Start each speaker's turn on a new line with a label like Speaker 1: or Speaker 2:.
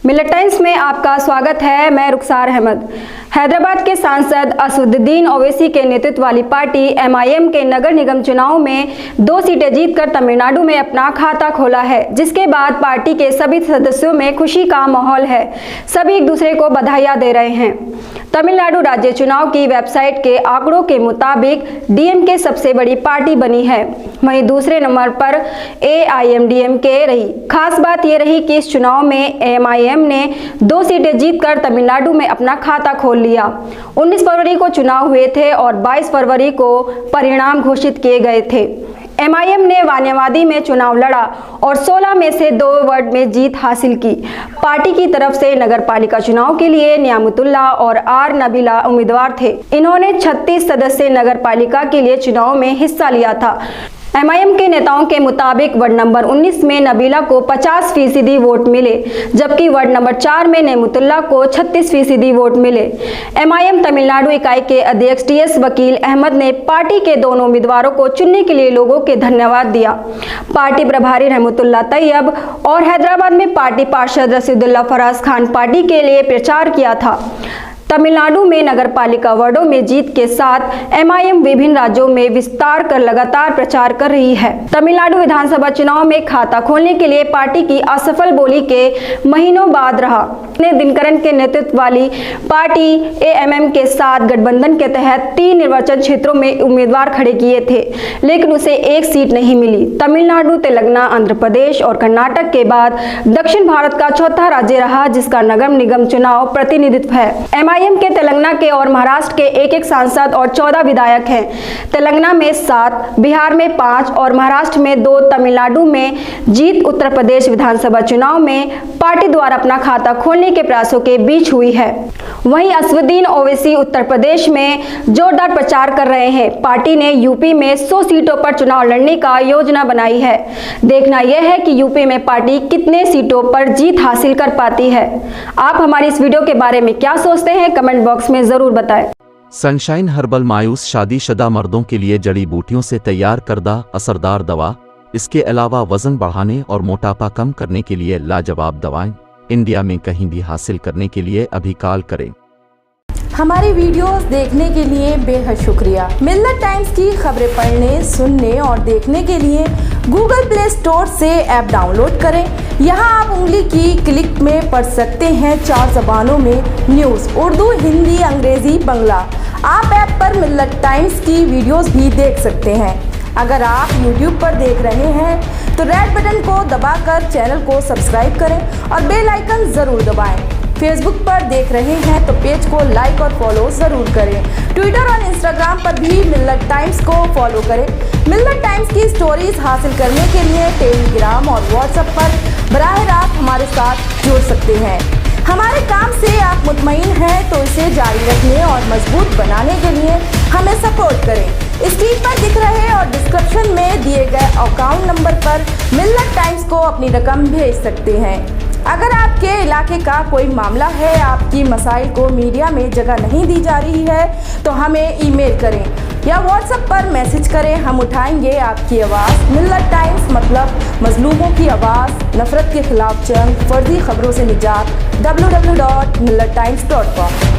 Speaker 1: मिल्लत times में आपका स्वागत है। मैं रुखसार अहमद। हैदराबाद के सांसद असदुद्दीन ओवैसी के नेतृत्व वाली पार्टी MIM के नगर निगम चुनाव में 2 सीटें जीतकर तमिलनाडु में अपना खाता खोला है, जिसके बाद पार्टी के सभी सदस्यों में खुशी का माहौल है। सभी एक दूसरे को बधाइयां दे रहे हैं। तमिलनाडु राज्य चुनाव की वेबसाइट के आंकड़ों के मुताबिक DMK सबसे बड़ी पार्टी बनी है, वहीं दूसरे नंबर पर AIMDMK रही। खास बात यह रही कि इस चुनाव में MIM ने 2 सीटें जीतकर तमिलनाडु में अपना खाता खोल लिया। 19 फरवरी को चुनाव हुए थे और 22 फरवरी को परिणाम घोषित किए गए थे। MIM ने वानियावादी में चुनाव लड़ा और 16 में से 2 वार्ड में जीत हासिल की। पार्टी की तरफ से नगरपालिका चुनाव के लिए नियामतुल्लाह और R नबीला उम्मीदवार थे। इन्होंने 36 सदस्यीय नगरपालिका के लिए चुनाव में हिस्सा लिया था। MIM के नेताओं के मुताबिक वार्ड नंबर 19 में नबीला को 50% वोट मिले, जबकि वार्ड नंबर 4 में नियामतुल्लाह को 36% वोट मिले। MIM तमिलनाडु इकाई के अध्यक्ष TS वकील अहमद ने पार्टी के दोनों उम्मीदवारों को चुनने के लिए लोगों के धन्यवाद दिया। पार्टी प्रभारी रहमतुल्लाह तैयब और हैदराबाद में पार्टी पार्षद रशीदुल्लाह फराज खान पार्टी के लिए प्रचार किया था। तमिलनाडु में नगरपालिका वार्डों में जीत के साथ MIM विभिन्न राज्यों में विस्तार कर लगातार प्रचार कर रही है। तमिलनाडु विधानसभा चुनाव में खाता खोलने के लिए पार्टी की असफल बोली के महीनों बाद रहा। दिनकरन के नेतृत्व वाली पार्टी AMM के साथ गठबंधन के तहत 3 निर्वाचन क्षेत्रों में उम्मीदवार खड़े किए थे, लेकिन उसे 1 सीट नहीं मिली। तमिलनाडु, तेलंगाना, आंध्र प्रदेश और कर्नाटक के बाद दक्षिण भारत का चौथा राज्य रहा जिसका नगर निगम चुनाव प्रतिनिधित्व है। MIM के तेलंगाना के और महाराष्ट्र के 1-1 सांसद और 14 विधायक हैं। तेलंगाना में 7, बिहार में 5 और महाराष्ट्र में 2। तमिलनाडु में जीत उत्तर प्रदेश विधानसभा चुनाव में पार्टी द्वारा अपना खाता खोलने के प्रयासों के बीच हुई है। वहीं असदुद्दीन ओवैसी उत्तर प्रदेश में जोरदार प्रचार कर रहे हैं। पार्टी ने यूपी में 100 सीटों पर चुनाव लड़ने का योजना बनाई है। देखना यह है कि यूपी में पार्टी कितने सीटों पर जीत हासिल कर पाती है। आप हमारी इस वीडियो के बारे में क्या सोचते हैं, कमेंट बॉक्स में जरूर बताएं।
Speaker 2: सनशाइन हर्बल मायूस शादीशुदा मर्दों के लिए जड़ी बूटियों से तैयार करदा असरदार दवा। इसके अलावा वजन बढ़ाने और मोटापा कम करने के लिए लाजवाब दवाएं इंडिया में कहीं भी हासिल करने के लिए अभी कॉल करें।
Speaker 3: हमारी वीडियोस देखने के लिए बेहद शुक्रिया। मिल्लत टाइम्स की खबरें पढ़ने, सुनने और देखने के लिए गूगल प्ले स्टोर से ऐप डाउनलोड करें। यहाँ आप उंगली की क्लिक में पढ़ सकते हैं 4 ज़बानों में न्यूज़, उर्दू, हिंदी, अंग्रेज़ी, बांग्ला। आप ऐप पर मिल्लत टाइम्स की वीडियोस भी देख सकते हैं। अगर आप YouTube पर देख रहे हैं तो रेड बटन को दबाकर चैनल को सब्सक्राइब करें और बेल आइकन ज़रूर दबाएं। फेसबुक पर देख रहे हैं तो पेज को लाइक और फॉलो ज़रूर करें। ट्विटर और इंस्टाग्राम पर भी मिल्लत टाइम्स को फॉलो करें। मिल्लत टाइम्स की स्टोरीज हासिल करने के लिए टेलीग्राम और व्हाट्सएप पर बराह रास्त हमारे साथ जुड़ सकते हैं। हमारे काम से आप मुतमईन हैं तो इसे जारी रखने और मजबूत बनाने के लिए हमें सपोर्ट करें। स्क्रीन पर दिख रहे और डिस्क्रिप्शन में दिए गए अकाउंट नंबर पर मिल्लत टाइम्स को अपनी रकम भेज सकते हैं। अगर आपके इलाके का कोई मामला है, आपकी मसाइल को मीडिया में जगह नहीं दी जा रही है, तो हमें ईमेल करें या व्हाट्सएप पर मैसेज करें। हम उठाएंगे आपकी आवाज़। मिल्लत टाइम्स मतलब मजलूमों की आवाज़, नफरत के खिलाफ जंग, फर्जी खबरों से निजात। www.millattimes.com